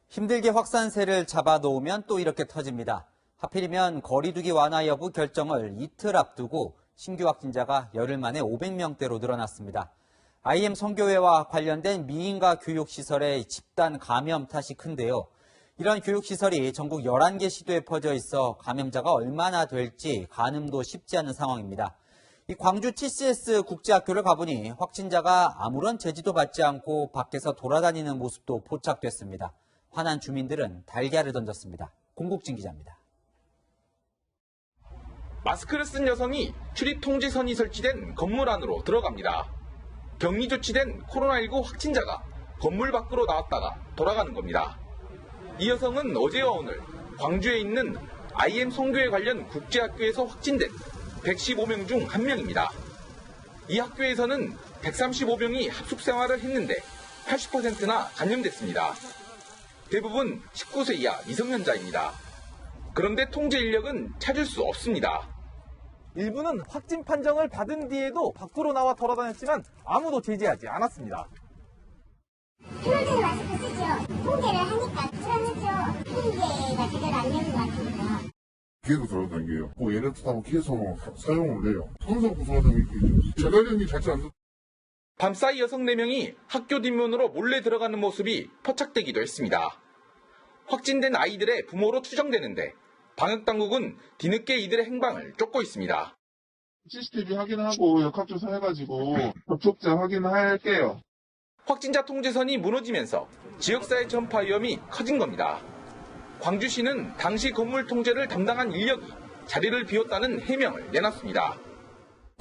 힘들게 확산세를 잡아놓으면 또 이렇게 터집니다. 하필이면 거리두기 완화 여부 결정을 이틀 앞두고 신규 확진자가 열흘 만에 500명대로 늘어났습니다. IM 선교회와 관련된 미인가 교육시설의 집단 감염 탓이 큰데요. 이런 교육시설이 전국 11개 시도에 퍼져 있어 감염자가 얼마나 될지 가늠도 쉽지 않은 상황입니다. 이 광주 TCS 국제학교를 가보니 확진자가 아무런 제지도 받지 않고 밖에서 돌아다니는 모습도 포착됐습니다. 화난 주민들은 달걀을 던졌습니다. 공국진 기자입니다. 마스크를 쓴 여성이 출입 통제선이 설치된 건물 안으로 들어갑니다. 격리 조치된 코로나19 확진자가 건물 밖으로 나왔다가 돌아가는 겁니다. 이 여성은 어제와 오늘 광주에 있는 IM 선교회 관련 국제학교에서 확진된 115명 중 한 명입니다. 이 학교에서는 135명이 합숙 생활을 했는데 80%나 감염됐습니다. 대부분 19세 이하 미성년자입니다. 그런데 통제 인력은 찾을 수 없습니다. 일부는 확진 판정을 받은 뒤에도 밖으로 나와 돌아다녔지만 아무도 제지하지 않았습니다. 편안하게 마스크 쓰죠. 통제를 하니까 불안하죠. 통제가 제대로 안 되는 것 같으니까. 계속 돌아다녀요. 얘네도 다 계속 사용을 해요. 항상 구조하는 게 있죠. 재활용이 잘지 않는. 밤사이 여성 4명이 학교 뒷문으로 몰래 들어가는 모습이 포착되기도 했습니다. 확진된 아이들의 부모로 추정되는데 방역당국은 뒤늦게 이들의 행방을 쫓고 있습니다. CCTV 확인하고 역학조사 해가지고 접촉자 확인할게요. 확진자 통제선이 무너지면서 지역사회 전파 위험이 커진 겁니다. 광주시는 당시 건물 통제를 담당한 인력이 자리를 비웠다는 해명을 내놨습니다.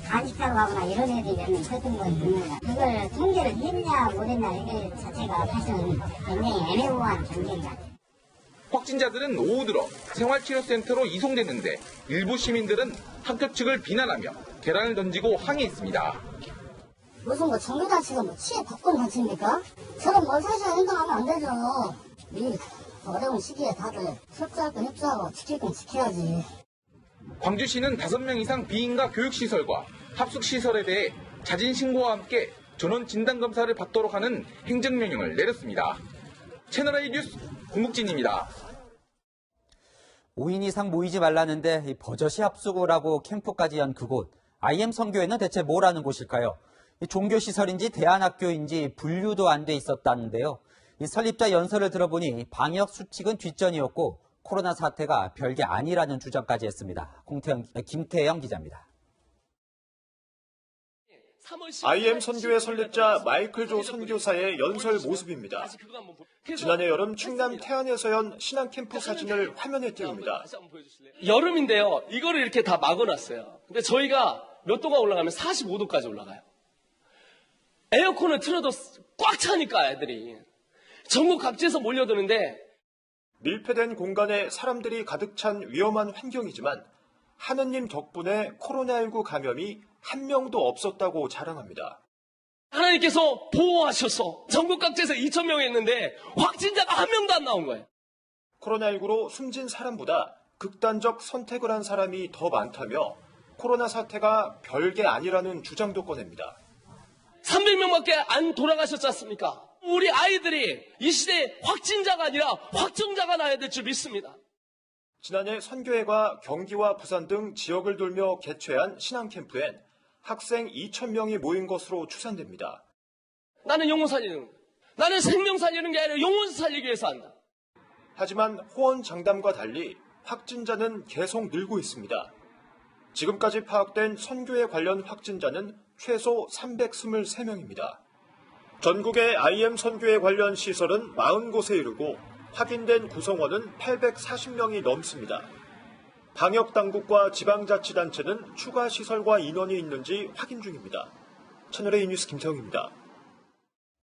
간식사고 하거나 이런 애들이 설득을 듭니다. 그걸 통제를 했냐 못했냐 이게 자체가 사실은 굉장히 애매모호한 경계입니다. 확진자들은 오후 들어 생활치료센터로 이송됐는데 일부 시민들은 학교 측을 비난하며 계란을 던지고 항의했습니다. 무슨 정규단체가 취해 바꾼 단체입니까? 저런 뭔 사실을 행동하면 안 되죠. 이 어려운 시기에 다들 협조할 건 협조하고 지킬 건 지켜야지. 광주시는 5명 이상 비인가 교육시설과 합숙시설에 대해 자진 신고와 함께 전원 진단검사를 받도록 하는 행정명령을 내렸습니다. 채널A 뉴스 공국진입니다. 5인 이상 모이지 말라는데 버젓이 합숙을 하고 캠프까지 연 그곳. IM 선교회는 대체 뭘 하는 곳일까요? 종교시설인지 대안학교인지 분류도 안 돼 있었다는데요. 이 설립자 연설을 들어보니 방역 수칙은 뒷전이었고 코로나 사태가 별게 아니라는 주장까지 했습니다. 김태영 기자입니다. IM 선교회 설립자 마이클 조 선교사의 연설 모습입니다. 지난해 여름 충남 태안에서 연 신앙 캠프 사진을 화면에 띄웁니다. 여름인데요. 이거를 이렇게 다 막아놨어요. 근데 저희가 몇 도가 올라가면 45도까지 올라가요. 에어컨을 틀어도 꽉 차니까 애들이. 전국 각지에서 몰려드는데 밀폐된 공간에 사람들이 가득 찬 위험한 환경이지만 하느님 덕분에 코로나19 감염이 한 명도 없었다고 자랑합니다. 하나님께서 보호하셔서 전국 각지에서 2,000명이 했는데 확진자가 한 명도 안 나온 거예요. 코로나19로 숨진 사람보다 극단적 선택을 한 사람이 더 많다며 코로나 사태가 별게 아니라는 주장도 꺼냅니다. 300명밖에 안 돌아가셨지 않습니까? 우리 아이들이 이 시대에 확진자가 아니라 확정자가 나야 될 줄 믿습니다. 지난해 선교회가 경기와 부산 등 지역을 돌며 개최한 신앙캠프엔 학생 2,000명이 모인 것으로 추산됩니다. 나는 영혼 살리는 거야. 나는 생명 살리는 게 아니라 영혼 살리기 위해서 한다. 하지만 호언 장담과 달리 확진자는 계속 늘고 있습니다. 지금까지 파악된 선교회 관련 확진자는 최소 323명입니다. 전국의 IM 선교회 관련 시설은 40곳에 이르고 확인된 구성원은 840명이 넘습니다. 방역당국과 지방자치단체는 추가 시설과 인원이 있는지 확인 중입니다. 채널A 뉴스 김태형입니다.